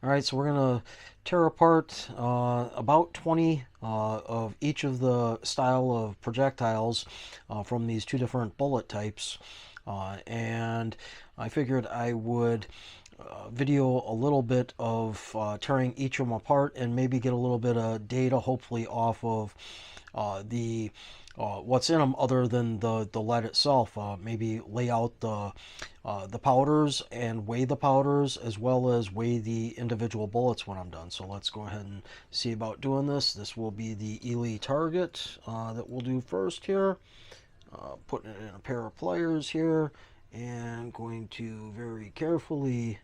All right, so we're going to tear apart about 20 of each of the style of projectiles from these two different bullet types. And I figured I would video a little bit of tearing each of them apart and maybe get a little bit of data, hopefully, off of the what's in them other than the lead itself. Maybe lay out the powders and weigh the powders as well as weigh the individual bullets when I'm done. So let's go ahead and see about doing this. This will be the Eley target that we'll do first here. Putting it in a pair of pliers here and going to very carefully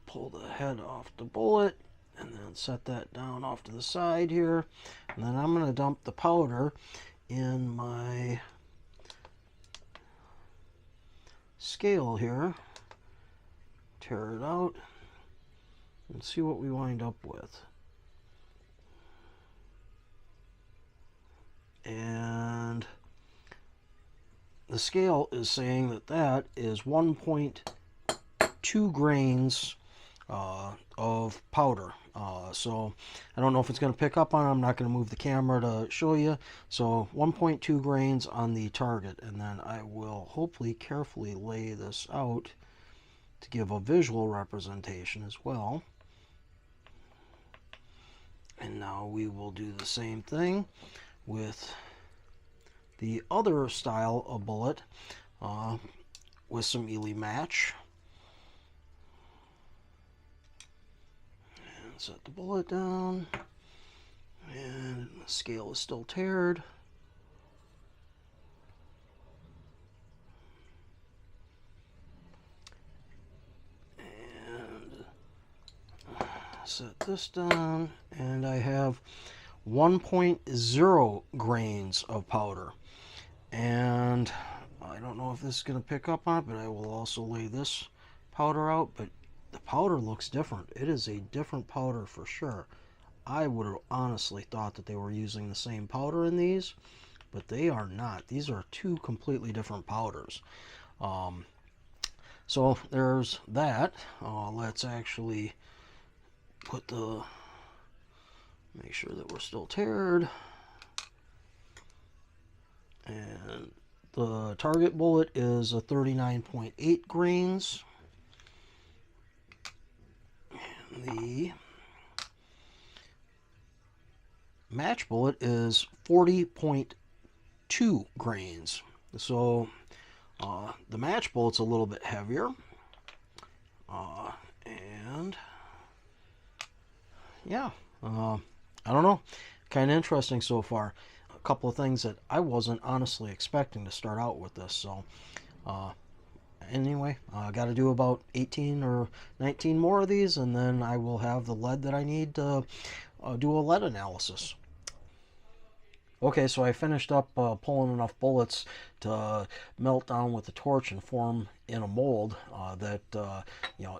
pull the head off the bullet and then set that down off to the side here. And then I'm going to dump the powder in my scale here, tear it out, and see what we wind up with. And the scale is saying that that is 1.2 grains of powder. So I don't know if it's going to pick up on it. I'm not going to move the camera to show you. So 1.2 grains on the target, and then I will hopefully carefully lay this out to give a visual representation as well. And now we will do the same thing with the other style of bullet with some Eley match. And set the bullet down, and the scale is still teared. And set this down, and I have 1.0 grains of powder. And I don't know if this is going to pick up on it, but I will also lay this powder out. But the powder looks different. It is a different powder for sure. I would have honestly thought that they were using the same powder in these, but they are not. These are two completely different powders. So there's that. Let's actually make sure that we're still teared. And the target bullet is a 39.8 grains. And the match bullet is 40.2 grains. So the match bullet's a little bit heavier. And yeah, I don't know. Kind of interesting so far. A couple of things that I wasn't honestly expecting to start out with this. So anyway, I got to do about 18 or 19 more of these, and then I will have the lead that I need to do a lead analysis. Okay, so I finished up pulling enough bullets to melt down with the torch and form in a mold that,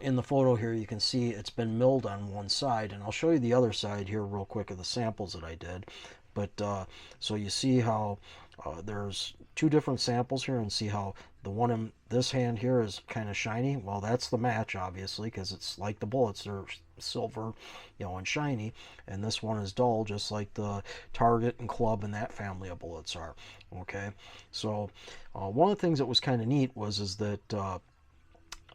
in the photo here you can see it's been milled on one side, and I'll show you the other side here real quick of the samples that I did. But so you see how there's two different samples here, and see how the one in this hand here is kind of shiny. Well, that's the match, obviously, because it's like the bullets, they're silver, and shiny, and this one is dull, just like the target and club and that family of bullets are. Okay, so one of the things that was kind of neat is that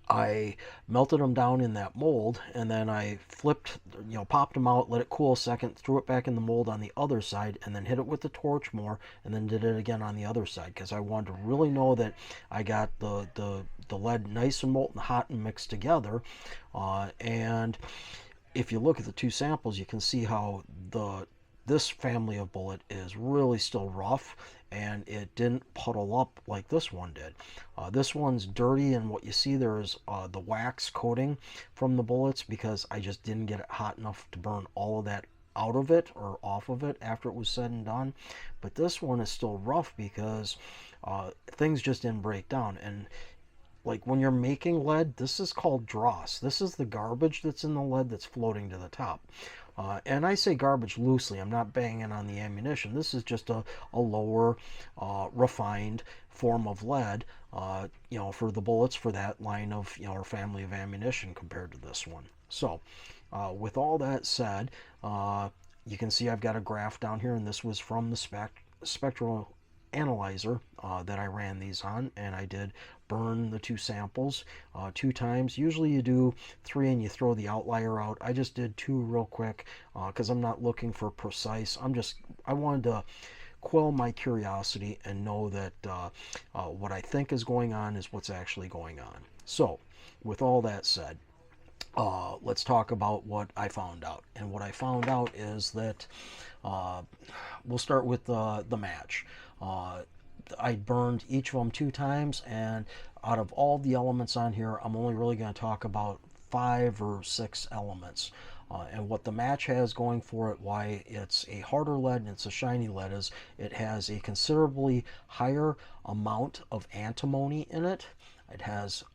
I melted them down in that mold, and then I flipped, popped them out, let it cool a second, threw it back in the mold on the other side, and then hit it with the torch more, and then did it again on the other side, because I wanted to really know that I got the lead nice and molten hot and mixed together. And if you look at the two samples, you can see how this family of bullet is really still rough, and it didn't puddle up like this one did. This one's dirty, and what you see there is the wax coating from the bullets, because I just didn't get it hot enough to burn all of that out of it or off of it after it was said and done. But this one is still rough because things just didn't break down. And like when you're making lead, this is called dross. This is the garbage that's in the lead that's floating to the top. And I say garbage loosely. I'm not banging on the ammunition. This is just a lower refined form of lead, for the bullets for that line of, or family of ammunition compared to this one. So, with all that said, you can see I've got a graph down here, and this was from the spectral analyzer that I ran these on, and I did burn the two samples 2 times. Usually you do 3 and you throw the outlier out. I just did 2 real quick because I'm not looking for precise. I wanted to quell my curiosity and know that what I think is going on is what's actually going on. So, with all that said, let's talk about what I found out. And what I found out is that we'll start with the match. I burned each of them 2 times, and out of all the elements on here, I'm only really going to talk about 5 or 6 elements. And what the match has going for it, why it's a harder lead and it's a shiny lead, is it has a considerably higher amount of antimony in it. It has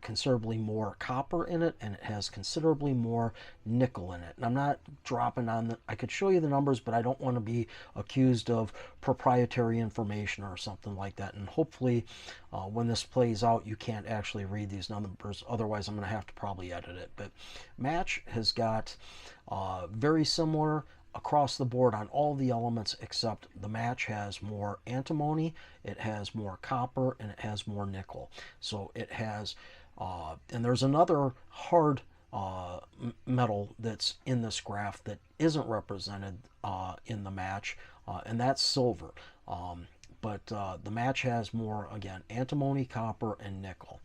considerably more copper in it, and it has considerably more nickel in it. And I'm not dropping on I could show you the numbers, but I don't want to be accused of proprietary information or something like that. And hopefully when this plays out, you can't actually read these numbers. Otherwise, I'm going to have to probably edit it. But match has got very similar across the board on all the elements, except the match has more antimony, it has more copper, and it has more nickel. So it has, and there's another hard metal that's in this graph that isn't represented in the match, and that's silver. But the match has more, again, antimony, copper, and nickel.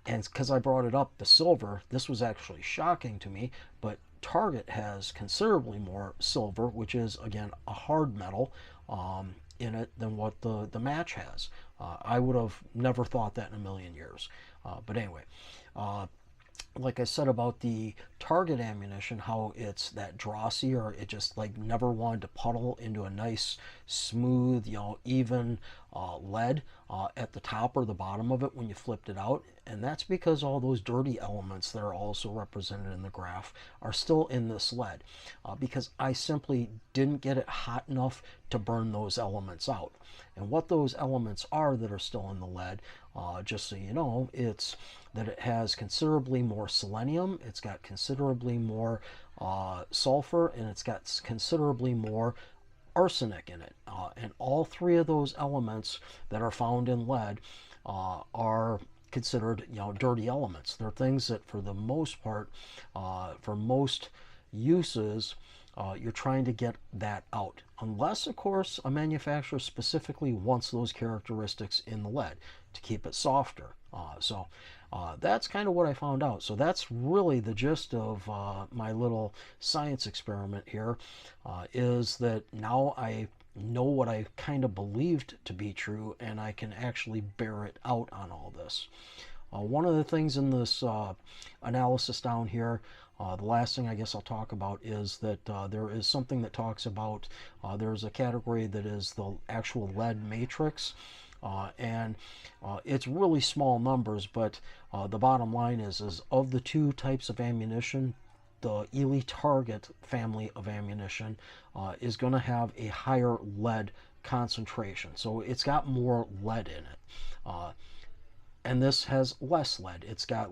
And because I brought it up, the silver, this was actually shocking to me, but Target has considerably more silver, which is, again, a hard metal in it than what the match has. I would have never thought that in a million years. But anyway, like I said about the Target ammunition, how it's that drossy, or it just like never wanted to puddle into a nice, smooth, even lead at the top or the bottom of it when you flipped it out. And that's because all those dirty elements that are also represented in the graph are still in this lead, because I simply didn't get it hot enough to burn those elements out. And what those elements are that are still in the lead, just so you know, it's that it has considerably more selenium, it's got considerably more sulfur, and it's got considerably more arsenic in it. And all 3 of those elements that are found in lead are considered, dirty elements. They're things that, for the most part, for most uses, you're trying to get that out. Unless, of course, a manufacturer specifically wants those characteristics in the lead to keep it softer. So that's kind of what I found out. So that's really the gist of my little science experiment here, is that now I know what I kind of believed to be true, and I can actually bear it out on all this. One of the things in this analysis down here, the last thing I guess I'll talk about, is that there is something that talks about, there's a category that is the actual lead matrix. And it's really small numbers, but the bottom line is of the 2 types of ammunition, the Eley Target family of ammunition is going to have a higher lead concentration. So it's got more lead in it. And this has less lead. It's got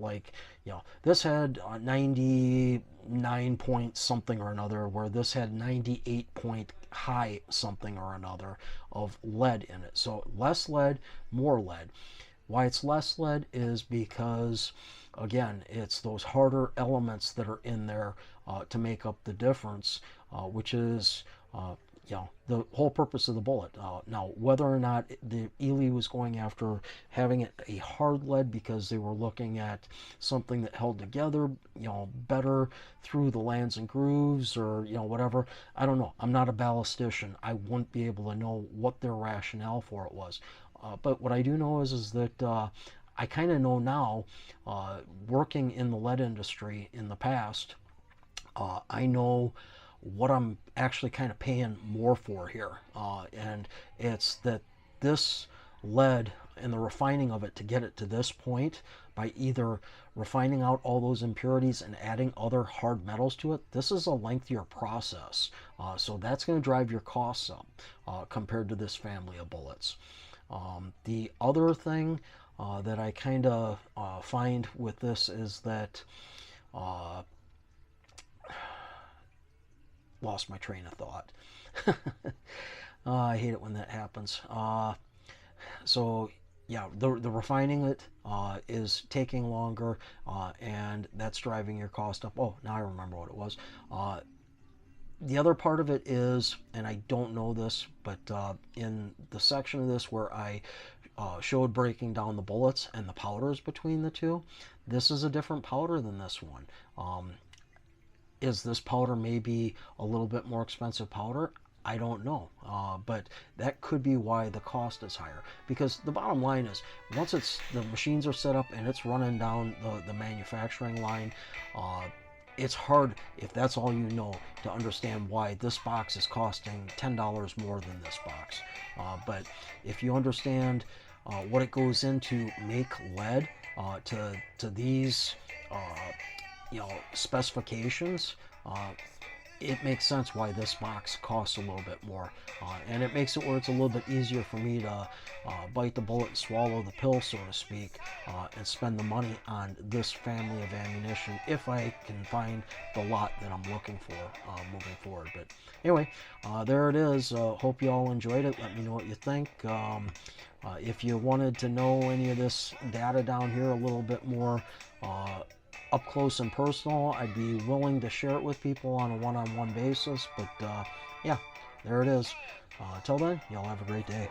this had 99 point something or another, where this had 98 point high something or another of lead in it. So less lead, more lead. Why it's less lead is because, again, it's those harder elements that are in there to make up the difference, which is the whole purpose of the bullet. Now, whether or not the Eley was going after having it a hard lead because they were looking at something that held together, better through the lands and grooves, or whatever, I don't know. I'm not a ballistician. I wouldn't be able to know what their rationale for it was. But what I do know is that I kind of know now, working in the lead industry in the past, I know what I'm actually kind of paying more for here. And it's that this lead and the refining of it to get it to this point, by either refining out all those impurities and adding other hard metals to it, this is a lengthier process. So that's going to drive your costs up compared to this family of bullets. The other thing that I kind of find with this is that lost my train of thought. I hate it when that happens. So yeah, the refining it is taking longer, and that's driving your cost up. Oh, now I remember what it was. The other part of it is, and I don't know this, but in the section of this where I showed breaking down the bullets and the powders between the two, this is a different powder than this one. Is this powder maybe a little bit more expensive powder? I don't know, but that could be why the cost is higher. Because the bottom line is, once the machines are set up and it's running down the manufacturing line, it's hard, if that's all you know, to understand why this box is costing $10 more than this box. But if you understand what it goes into make lead to these specifications, it makes sense why this box costs a little bit more, and it makes it where it's a little bit easier for me to bite the bullet and swallow the pill, so to speak, and spend the money on this family of ammunition if I can find the lot that I'm looking for moving forward. But anyway, there it is. Hope you all enjoyed it. Let me know what you think. If you wanted to know any of this data down here a little bit more up close and personal, I'd be willing to share it with people on a one-on-one basis. But yeah, there it is. Till then, y'all have a great day.